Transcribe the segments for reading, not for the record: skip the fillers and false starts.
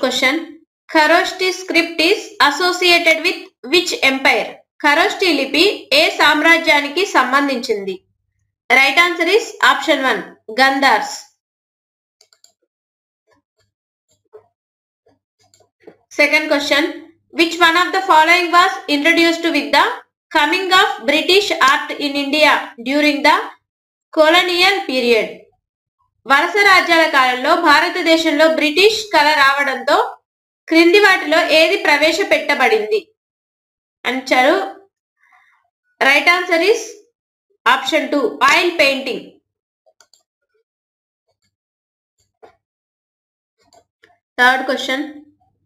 Question Kharosthi script is associated with which empire? Kharosthi లిపి ఏ సామ్రాజ్యానికి సంబంధించింది? Right answer is option 1 Gandharas. Second question which one of the following was introduced with the coming of British art in India during the colonial period? వలస రాజ్యాల కాలంలో భారతదేశంలో British కళ రావడంతో క్రింది వాటిలో ఏది ప్రవేశపెట్టబడింది అంటారు? Right answer is option 2 oil painting. Third question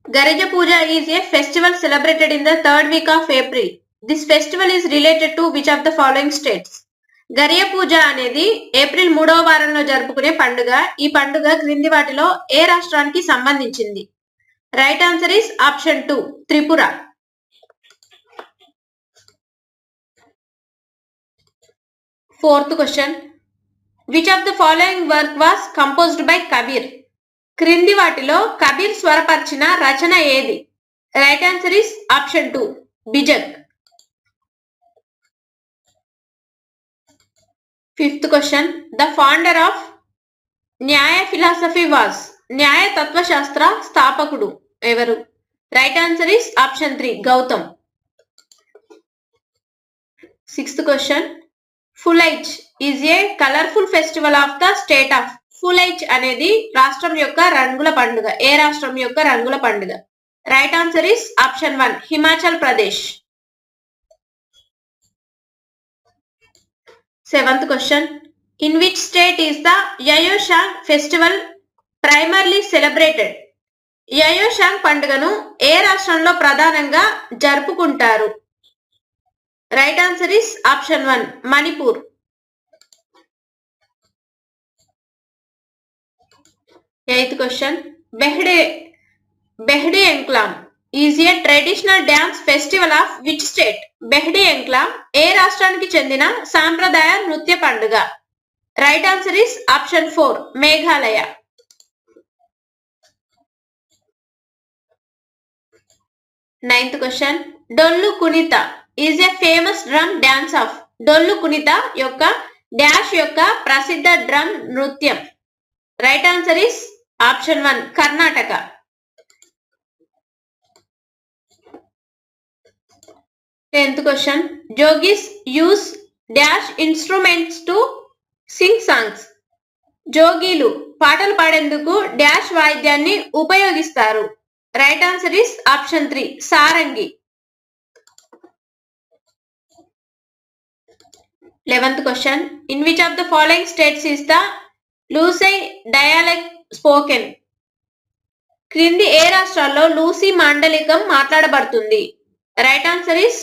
Garija Puja is a festival celebrated in the third week of April. This festival is related to which of the following states? గరియ పూజ అనేది April 3వ వారంలో జరుపుకునే పండుగ. ఈ పండుగ క్రింది వాటిలో ఏ రాష్ట్రానికి సంబంధించింది? Right answer is option 2 Tripura. Fourth question which of the following work was composed by Kabir? క్రింది వాటిలో కబీర్ స్వరపరిచిన రచన ఏది? Right answer is option 2 Bijak. Fifth question the founder of Nyaya philosophy was? Nyaya తత్వశాస్త్ర స్థాపకుడు ఎవరు? Right answer is option 3 Gautam. Sixth question Phulaich is a colourful festival of the state of? Phulaich అనేది రాష్ట్రం యొక్క రంగుల పండుగ. ఏ రాష్ట్రం యొక్క రంగుల పండుగ? Right answer is option 1 Himachal Pradesh. Seventh question in which state is the Yaoshang festival primarily celebrated? Yaoshang పండుగను ఏ రాష్ట్రంలో ప్రధానంగా జరుపుకుంటారు? Right answer is option 1 Manipur. Eighth question Behdienkhlam is a traditional dance festival of which state? Behdienkhlam ఏ రాష్ట్రానికి చెందిన సాంప్రదాయ నృత్య పండుగ? Right answer is option 4 Meghalaya. Ninth question Dollu Kunitha is a famous drum dance of? డొల్లు Kunitha యొక్క డాష్ యొక్క ప్రసిద్ధ డ్రమ్ నృత్యం? Right answer is option 1 Karnataka. Tenth question జోగిస్ use dash instruments to sing songs? జోగీలు పాటలు పాడేందుకు డాష్ వాయిద్యాన్ని ఉపయోగిస్తారు? Right answer is option 3 sarangi. 11th question in which of the following states is the Lushai dialect spoken? క్రింది ఏ రాష్ట్రాల్లో లూసీ మాండలికం మాట్లాడబడుతుంది? Right answer is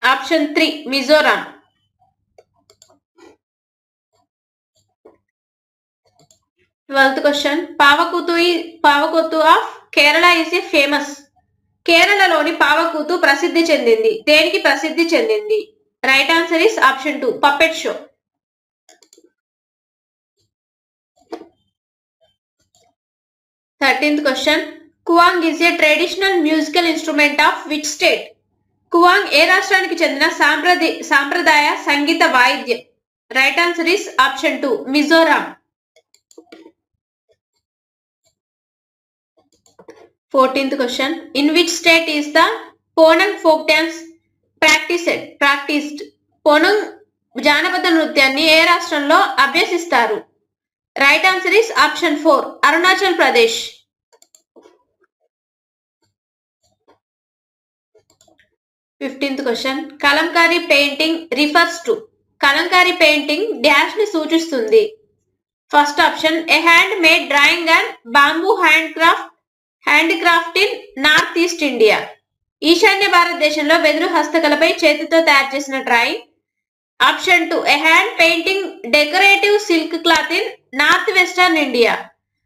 option 3 Mizoram. 12th question Pavakoothu of Kerala is a famous? కేరళలోని పావకూతు ప్రసిద్ధి చెందింది. దేనికి ప్రసిద్ధి చెందింది? Right answer is option 2 puppet show. 13th question Khuang is a traditional musical instrument of which state? Khuang ఏ రాష్ట్రానికి చెందిన సాంప్రదాయ సంగీత వాయిద్యం? Right answer is option 2 Mizoram. 14th question in which state is the Ponung folk dance practised? Ponung జానపద నృత్యాన్ని ఏ రాష్ట్రంలో అభ్యసిస్తారు? Right answer is option 4 Arunachal Pradesh. 15th question Kalamkari painting refers to? Kalamkari painting dash ని సూచిస్తుంది? First option A hand made drawing and bamboo handicraft in north east India. ఈశాన్య భారతదేశంలో వెదురు హస్తకళపై చేతితో తయారు చేసిన drawing. Option 2 A hand painting decorative silk cloth in north western India.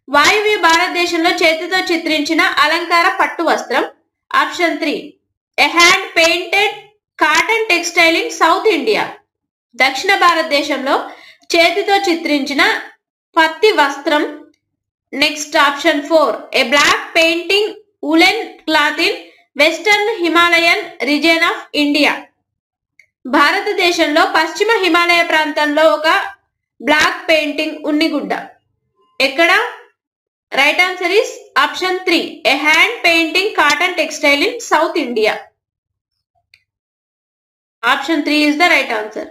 వాయువ్య భారతదేశంలో చేతితో చిత్రించిన అలంకార పట్టు వస్త్రం. Option 3 A hand painted cotton textile in south India. దక్షిణ భారతదేశంలో చేతితో చిత్రించిన పత్తి వస్త్రం. Next option 4. A black painting woolen cloth in western Himalayan region of India. భారతదేశంలో పశ్చిమ హిమాలయ ప్రాంతంలో ఒక బ్లాక్ పెయింటింగ్ ఉన్నిగుడ్డ. ఎక్కడ? Right answer is option 3. A hand painting cotton textile in South India. Option 3 is the right answer.